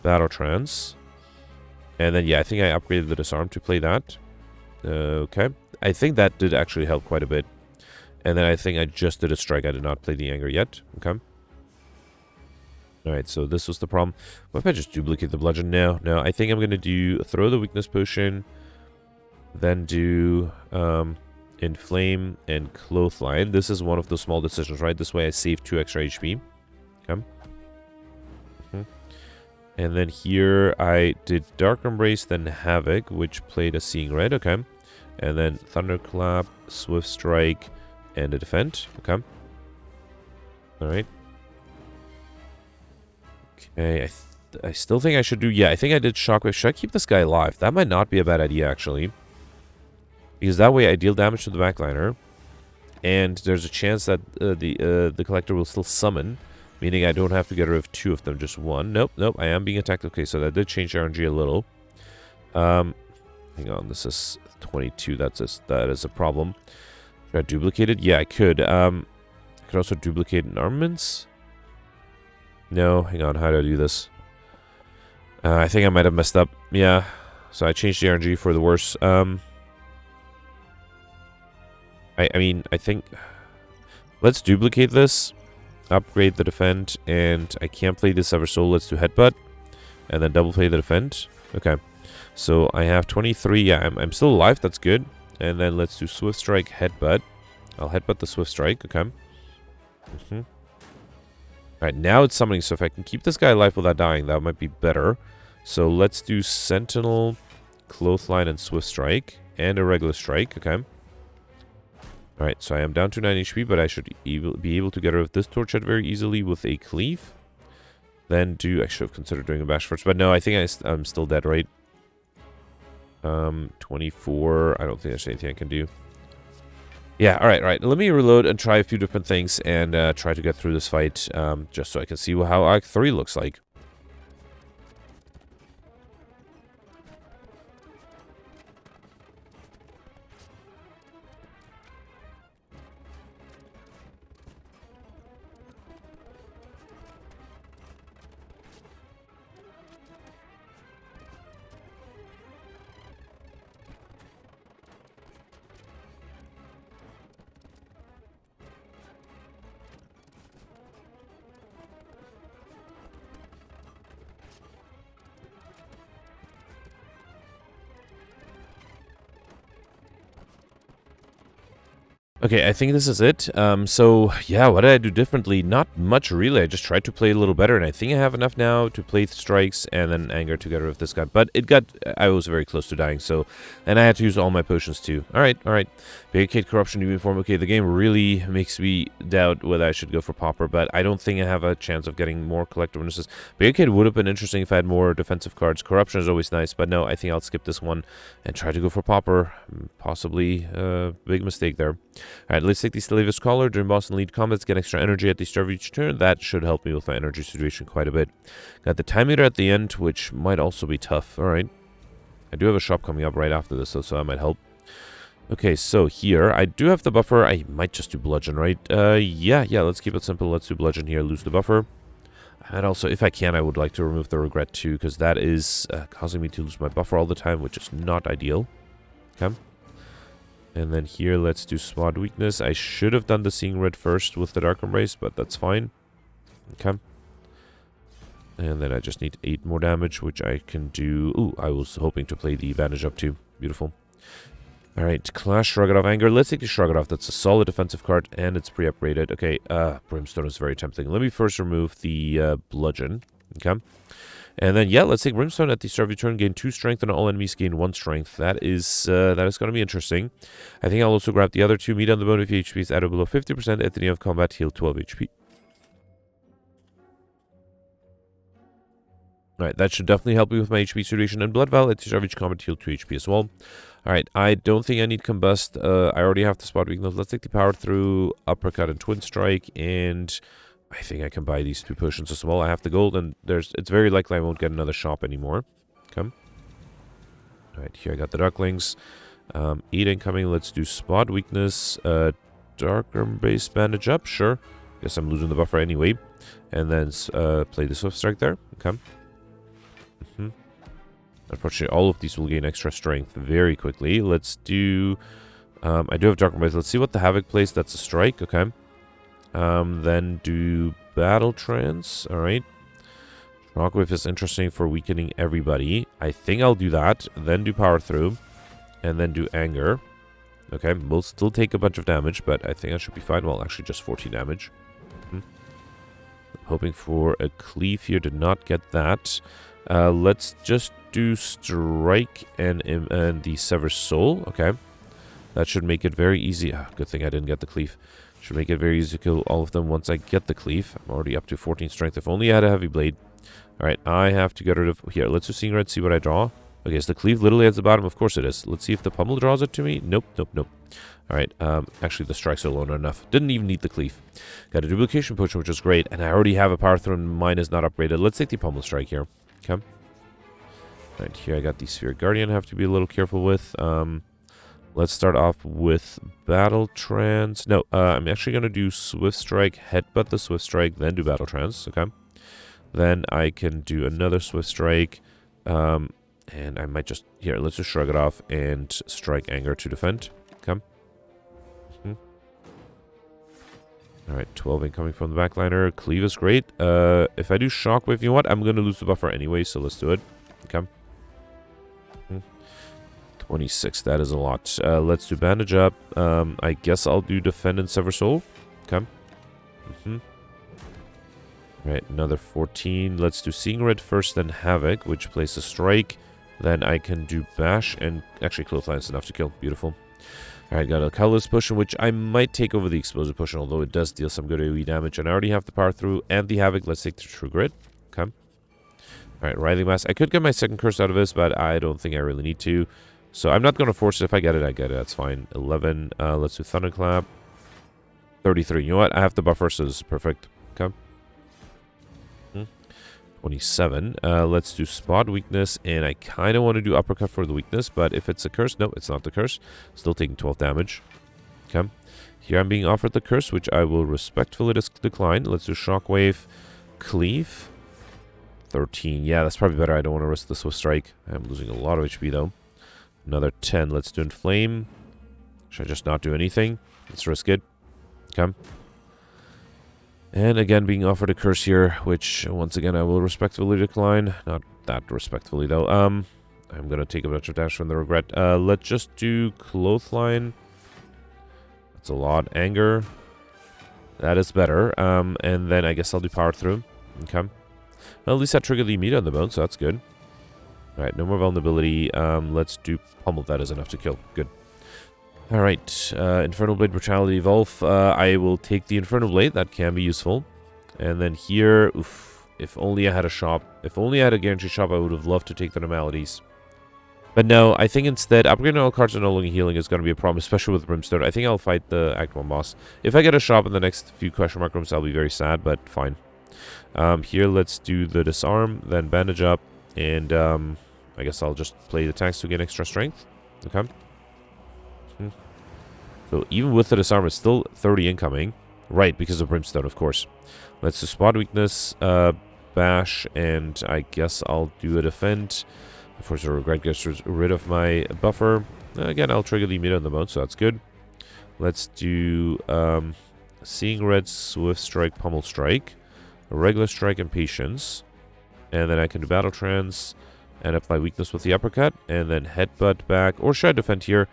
Battle Trance. And then, yeah, I think I upgraded the Disarm to play that. Okay. I think that did actually help quite a bit. And then I think I just did a strike. I did not play the Anger yet. Okay. Alright, so this was the problem. What if I just duplicate the Bludgeon? No, I think I'm going to do throw the Weakness Potion, then do Inflame and Clothesline. This is one of the small decisions, right? This way I save 2 extra HP. Okay. And then here I did Dark Embrace, then Havoc, which played a Seeing Red. Okay. And then Thunderclap, Swift Strike, and a Defend. Okay. Alright. Okay, I still think I should do... Yeah, I think I did Shockwave. Should I keep this guy alive? That might not be a bad idea, actually. Because that way I deal damage to the backliner. And there's a chance that the collector will still summon. Meaning I don't have to get rid of 2 of them, just 1. Nope, I am being attacked. Okay, so that did change RNG a little. Hang on, this is 22. That is a problem. Should I duplicate it? Yeah, I could. I could also duplicate in armaments. No, hang on, how do I do this? I think I might have messed up. Yeah, so I changed the RNG for the worse. I mean, I think... Let's duplicate this. Upgrade the Defend, and I can't play the Sever Soul. Let's do Headbutt. And then double play the Defend. Okay. So I have 23. Yeah, I'm still alive. That's good. And then let's do Swift Strike, Headbutt. I'll Headbutt the Swift Strike. Okay. Alright, now it's summoning. So if I can keep this guy alive without dying, that might be better. So let's do Sentinel, Clothesline, and Swift Strike. And a regular strike. Okay. Alright, so I am down to 9 HP, but I should be able to get rid of this Torch Head very easily with a Cleave. Then I should have considered doing a Bash first, but no, I think I'm still dead, right? 24, I don't think there's anything I can do. Yeah, alright. Let me reload and try a few different things and try to get through this fight, just so I can see how Act 3 looks like. Okay, I think this is it. So, yeah, what did I do differently? Not much, really. I just tried to play a little better, and I think I have enough now to play strikes and then anger to get rid of this guy. But I was very close to dying, so, and I had to use all my potions too. All right. Barricade, Corruption, Uniform. Okay, the game really makes me doubt whether I should go for Pauper, but I don't think I have a chance of getting more collector bonuses. Barricade would have been interesting if I had more defensive cards. Corruption is always nice, but no, I think I'll skip this one and try to go for Pauper. Possibly a big mistake there. Alright, let's take the Slavish Collar. During boss and lead combats, get extra energy at the start of each turn. That should help me with my energy situation quite a bit. Got the Time Meter at the end, which might also be tough. Alright. I do have a shop coming up right after this, so that might help. Okay, so here, I do have the buffer. I might just do Bludgeon, right? Yeah, let's keep it simple. Let's do Bludgeon here, lose the buffer. And also, if I can, I would like to remove the Regret too, because that is causing me to lose my buffer all the time, which is not ideal. Okay. And then here, let's do Spot Weakness. I should have done the Seeing Red first with the Dark Embrace, but that's fine. Okay. And then I just need 8 more damage, which I can do... Ooh, I was hoping to play the Bandage Up too. Beautiful. Alright, Clash Shrug It Off Anger. Let's take the Shrug It Off. That's a solid defensive card, and it's pre-upgraded. Okay, Brimstone is very tempting. Let me first remove the Bludgeon. Okay. And then, yeah, let's take Brimstone at the start of your turn. Gain 2 strength, and all enemies gain 1 strength. That is going to be interesting. I think I'll also grab the other 2. Meat on the bone if your HP is added below 50%. At the end of combat, heal 12 HP. Alright, that should definitely help me with my HP situation. And Blood Vial at the start of each combat, heal 2 HP as well. Alright, I don't think I need Combust. I already have the Spot Weakness. Let's take the Power Through, Uppercut, and Twin Strike, and... I think I can buy these 2 potions as well. I have the gold, and it's very likely I won't get another shop anymore. Come. Alright, here I got the Ducklings. 8 incoming. Let's do Spot Weakness. Darker Base Bandage Up. Sure. Guess I'm losing the buffer anyway. And then play the Swift Strike there. Okay. Unfortunately, all of these will gain extra strength very quickly. Let's do... I do have Darker Base. Let's see what the Havoc plays. That's a strike. Okay. Then do Battle Trance. Alright. Shockwave is interesting for weakening everybody. I think I'll do that. Then do Power Through. And then do Anger. Okay, we'll still take a bunch of damage, but I think I should be fine. Well, actually just 14 damage. I'm hoping for a Cleave here. Did not get that. Let's just do Strike and the Sever Soul. Okay. That should make it very easy. Good thing I didn't get the Cleave. Should make it very easy to kill all of them once I get the Cleave. I'm already up to 14 strength. If only I had a Heavy Blade. Alright, I have to get rid of... Here, let's do Seeing Red, see what I draw. Okay, is the Cleave literally at the bottom? Of course it is. Let's see if the Pummel draws it to me. Nope. Alright, actually the Strikes alone are enough. Didn't even need the Cleave. Got a Duplication Potion, which is great. And I already have a Power Throw, and mine is not upgraded. Let's take the Pummel Strike here. Okay. Alright, here I got the Sphere Guardian I have to be a little careful with. Let's start off with Battle Trance. No, I'm actually going to do Swift Strike, Headbutt the Swift Strike, then do Battle Trance, okay? Then I can do another Swift Strike, and I might just... Here, let's just Shrug It Off and Strike Anger to defend, okay? Alright, 12 incoming from the backliner. Cleave is great. If I do Shockwave, you know what? I'm going to lose the buffer anyway, so let's do it, okay? 26, that is a lot. Let's do Bandage Up. I guess I'll do Defend and Sever Soul. Okay. Right, another 14. Let's do Seeing Red first, then Havoc, which plays a Strike. Then I can do Bash, and actually Clothesline's enough to kill. Beautiful. Alright, got a Colorless Potion, which I might take over the Explosive Potion, although it does deal some good AoE damage. And I already have the Power Through and the Havoc. Let's take the True Grit. Okay. Alright, Writhing Mass. I could get my second curse out of this, but I don't think I really need to. So I'm not going to force it. If I get it, I get it. That's fine. 11. Let's do Thunderclap. 33. You know what? I have the buffer, so this is perfect. Okay. 27. Let's do Spot Weakness. And I kind of want to do Uppercut for the weakness. But if it's a curse, no, it's not the curse. Still taking 12 damage. Okay. Here I'm being offered the curse, which I will respectfully decline. Let's do Shockwave. Cleave. 13. Yeah, that's probably better. I don't want to risk the Swift Strike. I'm losing a lot of HP, though. Another 10. Let's do Inflame. Should I just not do anything? Let's risk it. Okay. And again, being offered a curse here, which, once again, I will respectfully decline. Not that respectfully, though. I'm going to take a bunch of damage from the Regret. Let's just do Clothesline. That's a lot. Anger. That is better. And then I guess I'll do power through. Okay. Well, at least I triggered the immediate on the bone, so that's good. Alright, no more vulnerability. Let's do pummel. That is enough to kill. Good. Alright, Infernal Blade Brutality Evolve. I will take the Infernal Blade. That can be useful. And then here, oof, if only I had a shop. If only I had a guaranteed shop, I would have loved to take the Normalities. But no, I think instead, upgrading all cards and no longer healing is going to be a problem, especially with Brimstone. I think I'll fight the Act 1 boss. If I get a shop in the next few question mark rooms, I'll be very sad, but fine. Here, let's do the Disarm, then Bandage Up, and I guess I'll just play the tanks to get extra strength. Okay. So even with the Disarm, it's still 30 incoming. Right, because of Brimstone, of course. Let's do Spot Weakness, Bash, and I guess I'll do a Defend. Of course, the Regret gets rid of my buffer. Again, I'll trigger the immediate on the bone, so that's good. Let's do Seeing Red, Swift Strike, Pummel Strike, a Regular Strike, Impatience. And then I can do Battle Trance and apply Weakness with the Uppercut, and then Headbutt back. Or should I defend here?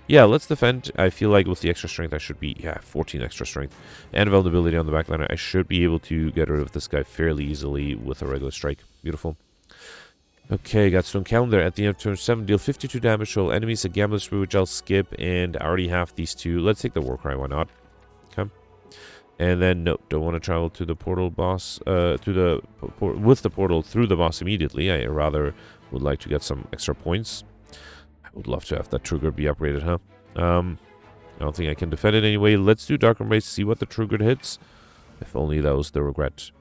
Yeah, let's defend. I feel like with the extra strength, I should be... Yeah, 14 extra strength. And vulnerability on the backline. I should be able to get rid of this guy fairly easily with a Regular Strike. Beautiful. Okay, got Stone Calendar. At the end of turn 7, deal 52 damage to all enemies. A Gambler's Spree, which I'll skip. And I already have these two. Let's take the Warcry, why not? Okay. And then, no, don't want to travel to the portal boss, with the portal through the boss immediately. I rather would like to get some extra points. I would love to have that True Grid be upgraded, huh? I don't think I can defend it anyway. Let's do Dark Embrace, see what the True Grid hits. If only that was the regret.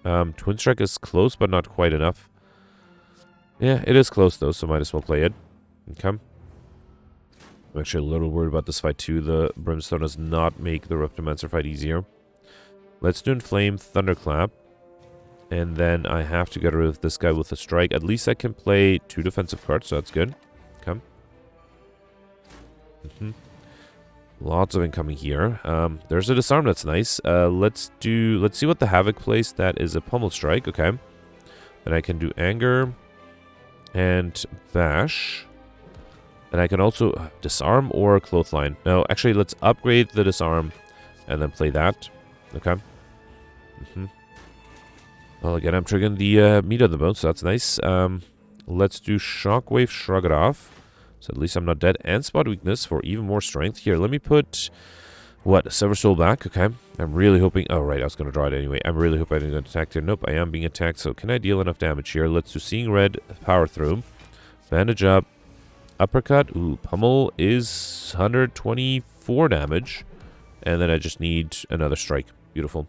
Twin Strike is close, but not quite enough. Yeah, it is close, though, so might as well play it. Okay. I'm actually a little worried about this fight, too. The Brimstone does not make the Reptomancer fight easier. Let's do Inflame, Thunderclap. And then I have to get rid of this guy with a Strike. At least I can play 2 defensive cards, so that's good. Okay. Lots of incoming here. There's a Disarm, that's nice. Let's see what the Havoc plays. That is a Pummel Strike, okay. Then I can do Anger and Bash. And I can also Disarm or Clothesline. No, actually, let's upgrade the Disarm and then play that. Okay. Well, again, I'm triggering the meat of the bone, so that's nice. Let's do Shockwave, Shrug it off. So at least I'm not dead. And Spot Weakness for even more strength. Here, let me put... What? Sever Soul back. Okay. I'm really hoping... Oh, right. I was going to draw it anyway. I'm really hoping I didn't get attacked here. Nope. I am being attacked. So can I deal enough damage here? Let's do Seeing Red. Power Through. Bandage Up. Uppercut. Ooh. Pummel is 124 damage. And then I just need another strike. Beautiful.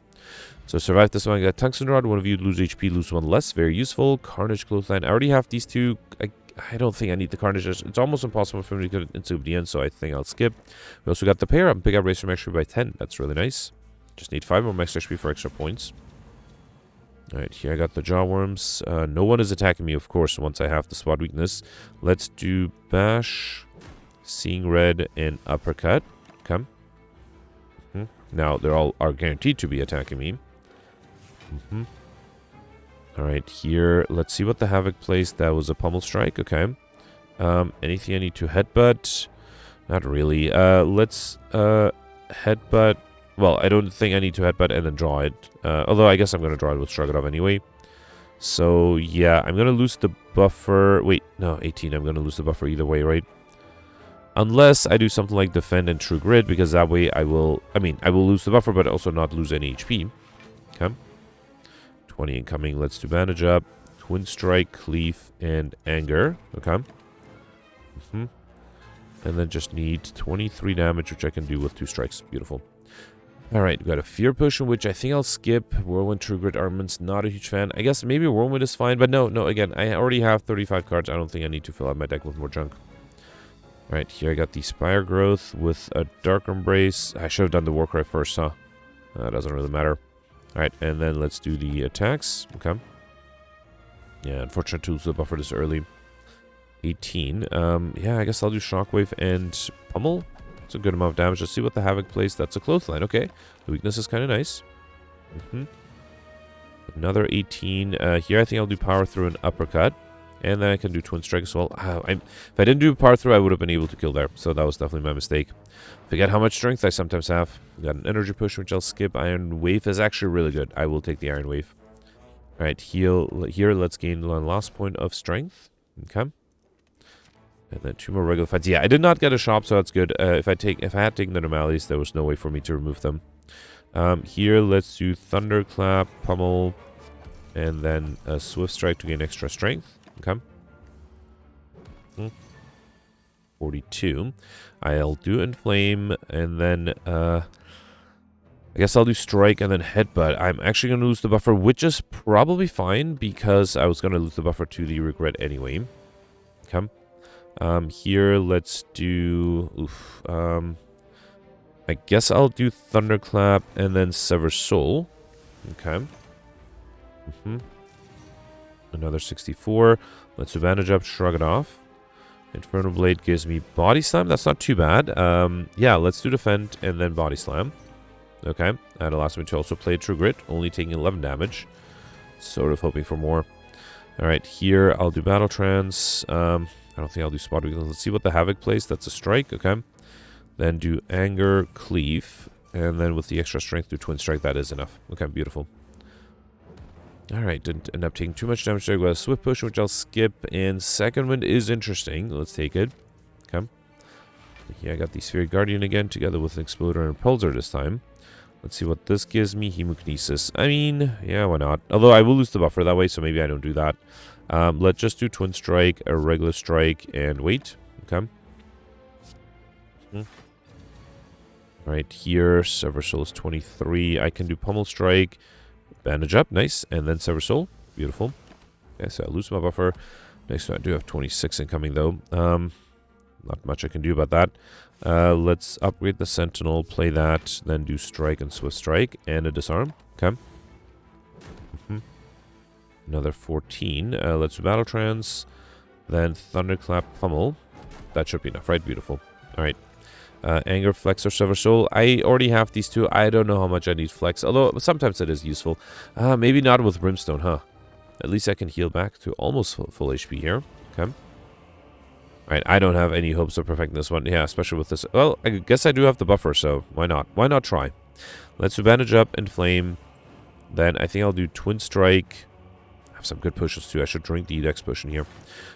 So survive this one. I got Tungsten Rod. One of you lose HP. Lose one less. Very useful. Carnage Clothesline. I already have these two. I don't think I need the Carnage. It's almost impossible for me to get into the end, so I think I'll skip. We also got the pair. I'm pick up Race from HP by 10. That's really nice. Just need 5 more max HP for extra points. Alright, here I got the Jawworms. No one is attacking me, of course, once I have the Spot Weakness. Let's do Bash, Seeing Red, and Uppercut. Okay. Now, they all are guaranteed to be attacking me. Alright, here, let's see what the Havoc plays. That was a Pummel Strike, okay. Anything I need to headbutt? Not really. Let's headbutt. Well, I don't think I need to headbutt and then draw it. Although I guess I'm going to draw it with Shrug It Off anyway. So, yeah, I'm going to lose the buffer. Wait, no, 18. I'm going to lose the buffer either way, right? Unless I do something like Defend and True Grid, because that way I will lose the buffer, but also not lose any HP. Okay. 20 incoming. Let's do Bandage Up, Twin Strike, Cleave, and Anger. Okay. And then just need 23 damage, which I can do with 2 strikes. Beautiful. Alright, we got a Fear Potion, which I think I'll skip. Whirlwind, True Grit, Armaments, not a huge fan. I guess maybe Whirlwind is fine, but no, again, I already have 35 cards. I don't think I need to fill out my deck with more junk. Alright, here I got the Spire Growth with a Dark Embrace. I should have done the Warcry first, huh? That doesn't really matter. Alright, and then let's do the attacks. Okay. Yeah, unfortunate to lose the buffer this early. 18. Yeah, I guess I'll do Shockwave and Pummel. It's a good amount of damage. Let's see what the Havoc plays. That's a Clothesline. Okay. The weakness is kind of nice. Another 18. Here I think I'll do Power Through and Uppercut. And then I can do Twin Strike as well. If I didn't do Power Through, I would have been able to kill there. So that was definitely my mistake. Forget how much strength I sometimes have. Got an Energy Push, which I'll skip. Iron Wave is actually really good. I will take the Iron Wave. Alright, heal here. Let's gain one last point of strength. Okay. And then 2 more regular fights. Yeah, I did not get a shop, so that's good. If I had taken the normalities, there was no way for me to remove them. Here, let's do Thunderclap, Pummel, and then a Swift Strike to gain extra strength. Okay. 42. I'll do Inflame, and then I guess I'll do Strike and then Headbutt. I'm actually going to lose the buffer, which is probably fine because I was going to lose the buffer to the Regret anyway. Okay. Here, let's do... I guess I'll do Thunderclap and then Sever Soul. Okay. Another 64. Let's do Bandage Up, Shrug it off. Inferno Blade gives me Body Slam. That's not too bad. Yeah, let's do Defend and then Body Slam. Okay. That allows me to also play True Grit, only taking 11 damage. Sort of hoping for more. Alright, here I'll do Battle Trance. I don't think I'll do Spot Weakness. Let's see what the Havoc plays. That's a Strike. Okay. Then do Anger, Cleave. And then with the extra strength, do Twin Strike. That is enough. Okay, beautiful. Alright, didn't end up taking too much damage there. Got a Swift Push, which I'll skip. And Second Wind is interesting. Let's take it. Okay. Here I got the Sphere Guardian again, together with an Exploder and Repulsor this time. Let's see what this gives me. Hemokinesis. I mean, yeah, why not? Although I will lose the buffer that way, so maybe I don't do that. Let's just do Twin Strike, a regular strike, and wait. Okay. Right here, Sever Soul is 23. I can do Pummel Strike, Bandage Up, nice, and then Sever Soul, beautiful. Okay, so I lose my buffer. Next one, I do have 26 incoming though. Not much I can do about that. Let's upgrade the Sentinel, play that, then do Strike and Swift Strike, and a Disarm. Okay. Another 14. Let's do Battle Trance, then Thunderclap, Pummel. That should be enough, right? Beautiful. Alright. Anger, Flex, or Sever Soul. I already have these two. I don't know how much I need Flex, although sometimes it is useful. Maybe not with Brimstone, huh? At least I can heal back to almost full HP here. Okay. Alright, I don't have any hopes of perfecting this one. Yeah, especially with this. Well, I guess I do have the buffer, so why not? Why not try? Let's do Bandage Up and Flame. Then I think I'll do Twin Strike. I have some good pushes too. I should drink the Dex potion here.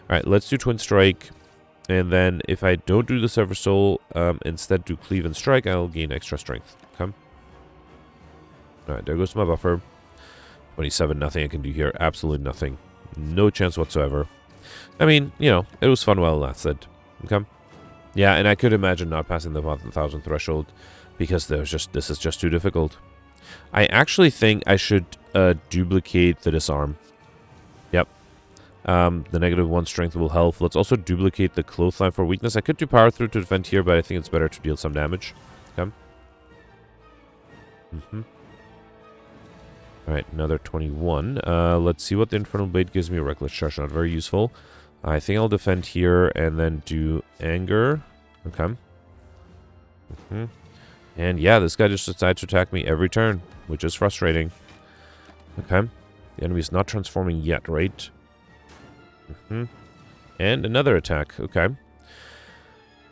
Alright, let's do Twin Strike. And then if I don't do the Sever Soul, instead do Cleave and Strike, I'll gain extra strength. Okay. Alright, there goes my buffer. 27, nothing I can do here. Absolutely nothing. No chance whatsoever. I mean, you know, it was fun while it lasted. Okay. Yeah, and I could imagine not passing the 1,000 threshold because this is just too difficult. I actually think I should duplicate the Disarm. Yep. The -1 strength will help. Let's also duplicate the Clothesline for weakness. I could do Power Through to defend here, but I think it's better to deal some damage. Okay. Alright, another 21. Let's see what the Infernal Blade gives me. Reckless Charge, not very useful. I think I'll defend here and then do Anger. Okay. And yeah, this guy just decides to attack me every turn, which is frustrating. Okay. The enemy's not transforming yet, right? And another attack. Okay.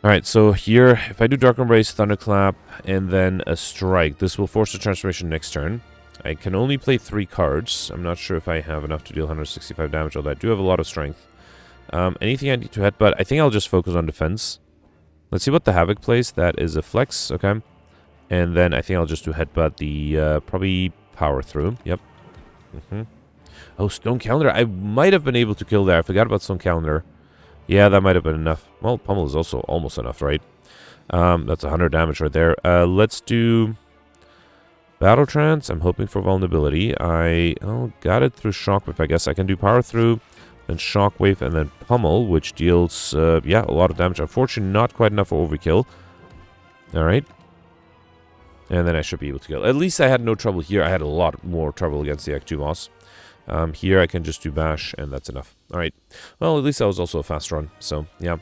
Alright, so here, if I do Dark Embrace, Thunderclap, and then a Strike, this will force the transformation next turn. I can only play 3 cards. I'm not sure if I have enough to deal 165 damage, although I do have a lot of strength. Anything I need to headbutt, I think I'll just focus on defense. Let's see what the Havoc plays. That is a Flex, okay. And then I think I'll just do headbutt the, probably Power Through. Yep. Oh, Stone Calendar. I might have been able to kill there. I forgot about Stone Calendar. Yeah, that might have been enough. Well, Pummel is also almost enough, right? That's 100 damage right there. Let's do Battle Trance. I'm hoping for vulnerability. I got it through Shockwave, I guess. I can do Power Through, then Shockwave, and then Pummel, which deals, yeah, a lot of damage. Unfortunately, not quite enough for Overkill. Alright. And then I should be able to kill. At least I had no trouble here. I had a lot more trouble against the Act 2 boss. Here I can just do Bash, and that's enough. Alright. Well, at least that was also a fast run. So, yeah.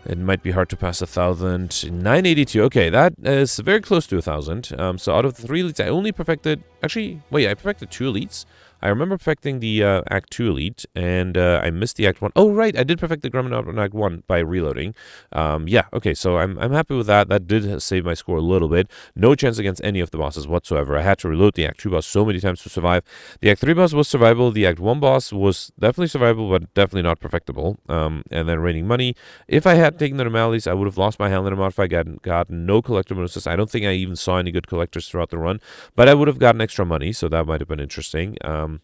It might be hard to pass 1,000. 982. Okay, that is very close to 1,000. So out of the 3 elites, I only perfected... Actually, wait, I perfected 2 elites. I remember perfecting the Act 2 Elite, and I missed the Act 1. Oh, right, I did perfect the Gremlin on Act 1 by reloading. Yeah, okay, so I'm happy with that. That did save my score a little bit. No chance against any of the bosses whatsoever. I had to reload the Act 2 boss so many times to survive. The Act 3 boss was survivable. The Act 1 boss was definitely survivable, but definitely not perfectable. And then raining money. If I had taken the anomalies, I would have lost my Highlander modifier. Got no collector bonuses. I don't think I even saw any good collectors throughout the run, but I would have gotten extra money, so that might have been interesting.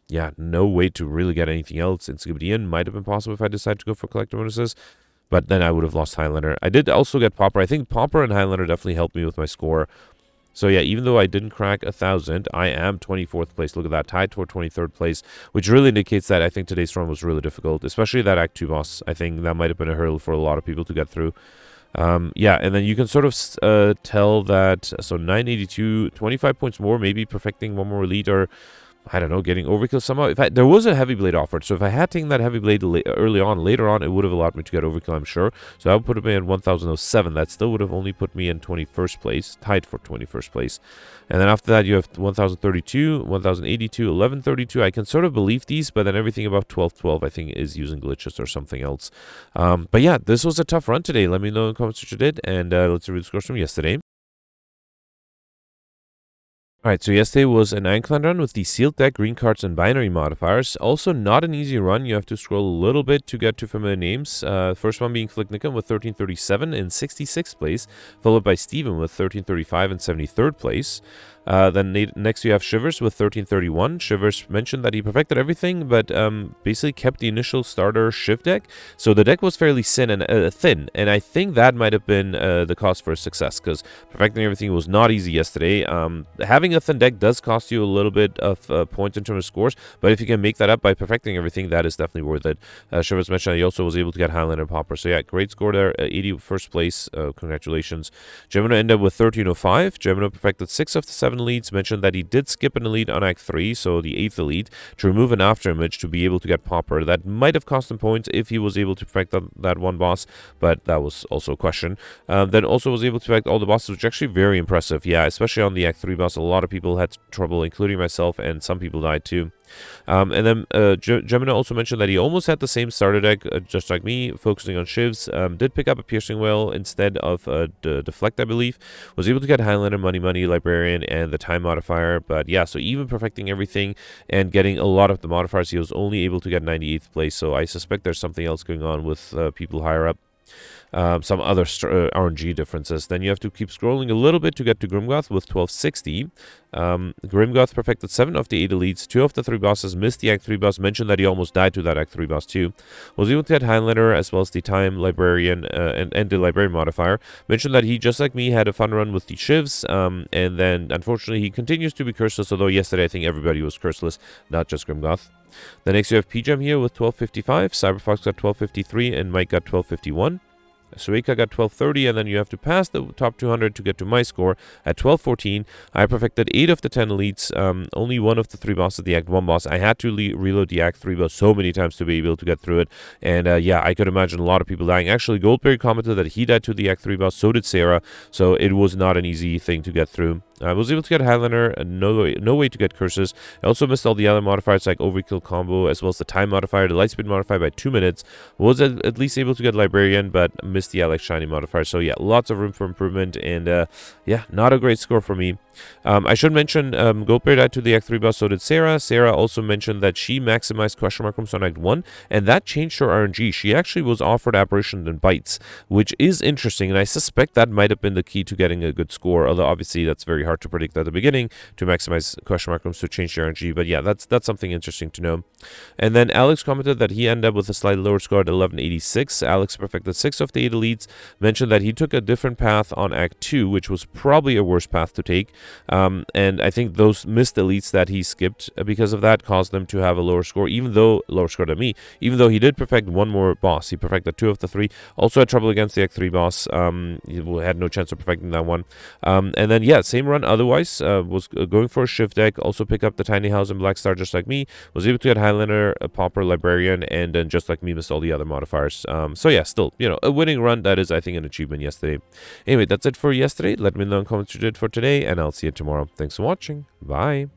Yeah, no way to really get anything else in Skibidi might have been possible if I decided to go for collector bonuses, but then I would have lost Highlander. I did also get Pauper. I think Pauper and Highlander definitely helped me with my score. So yeah, even though I didn't crack 1,000, I am 24th place. Look at that, tied for 23rd place, which really indicates that I think today's run was really difficult, especially that Act 2 boss. I think that might have been a hurdle for a lot of people to get through. Yeah, and then you can sort of tell that, so 982, 25 points more, maybe perfecting one more elite, or I don't know, getting overkill somehow. There was a heavy blade offered, so if I had taken that heavy blade early on, later on, it would have allowed me to get overkill, I'm sure. So that would put me in 1007. That still would have only put me in 21st place, tied for 21st place. And then after that, you have 1032, 1082, 1132. I can sort of believe these, but then everything above 1212, I think, is using glitches or something else. But yeah, this was a tough run today. Let me know in the comments what you did, and let's review the scores from yesterday. Alright, so yesterday was an Ironclad run with the sealed deck, green cards, and binary modifiers. Also, not an easy run. You have to scroll a little bit to get to familiar names. First one being Flicknicum with 1337 in 66th place, followed by Steven with 1335 in 73rd place. Then next you have Shivers with 1331. Shivers mentioned that he perfected everything, but basically kept the initial starter Shiv deck. So the deck was fairly thin, and I think that might have been the cause for success, because perfecting everything was not easy yesterday. Having a thin deck does cost you a little bit of points in terms of scores, but if you can make that up by perfecting everything, that is definitely worth it. Shivers mentioned he also was able to get Highlander and Pauper. So yeah, great score there, 81st place. Congratulations. Gemino ended up with 1305. Gemino perfected 6 of the 7 elites, mentioned that he did skip an elite on Act 3, so the 8th elite, to remove an afterimage to be able to get Pauper. That might have cost him points if he was able to perfect that one boss, but that was also a question. Then also was able to perfect all the bosses, which is actually very impressive. Yeah, especially on the Act 3 boss, a lot of people had trouble, including myself, and some people died too. And then Gemini also mentioned that he almost had the same starter deck, just like me, focusing on Shivs. Did pick up a Piercing Whale instead of Deflect, I believe. Was able to get Highlander, Money, Librarian, and the Time modifier. But yeah, so even perfecting everything and getting a lot of the modifiers, he was only able to get 98th place. So I suspect there's something else going on with people higher up. Some other RNG differences. Then you have to keep scrolling a little bit to get to Grimgoth with 1260. Grimgoth perfected 7 of the 8 elites. 2 of the 3 bosses missed the Act 3 boss. Mentioned that he almost died to that Act 3 boss too. Was able to get Highlander as well as the Time, Librarian, and the Librarian modifier. Mentioned that he, just like me, had a fun run with the Shivs. And then, unfortunately, he continues to be curseless, although yesterday I think everybody was curseless, not just Grimgoth. Then next you have PGem here with 1255. Cyberfox got 1253, and Mike got 1251. Suika got 1230, and then you have to pass the top 200 to get to my score at 1214. I perfected 8 of the 10 elites, only 1 of the 3 bosses, the Act 1 boss. I had to reload the Act 3 boss so many times to be able to get through it, and yeah, I could imagine a lot of people dying. Actually, Goldberry commented that he died to the Act 3 boss, so did Sarah, so it was not an easy thing to get through. I was able to get Highlander, no way to get Curses. I also missed all the other modifiers like Overkill Combo, as well as the Time modifier, the Lightspeed modifier by 2 minutes. Was at least able to get Librarian, but missed the Alex Shiny modifier. So yeah, lots of room for improvement, and yeah, not a great score for me. I should mention, Goldberry died to the Act 3 boss, so did Sarah. Sarah also mentioned that she maximized question mark rooms on Act 1, and that changed her RNG. She actually was offered Apparition and Bites, which is interesting, and I suspect that might have been the key to getting a good score, although obviously that's very hard to predict at the beginning to maximize question mark rooms to change the RNG, but yeah, that's something interesting to know. And then Alex commented that he ended up with a slightly lower score at 1186. Alex perfected 6 of the 8 elites, mentioned that he took a different path on Act 2, which was probably a worse path to take. And I think those missed elites that he skipped because of that caused them to have a lower score, lower score than me, even though he did perfect 1 more boss. He perfected 2 of the 3. Also had trouble against the Act 3 boss. He had no chance of perfecting that one. And then, yeah, same run otherwise. Was going for a Shift deck. Also pick up the Tiny House and Black Star just like me. Was able to get Highlander, a Pauper, Librarian, and then just like me missed all the other modifiers. So yeah, still, a winning run. That is, I think, an achievement yesterday. Anyway, that's it for yesterday. Let me know in the comments what you did for today, and I'll see you tomorrow. Thanks for watching. Bye.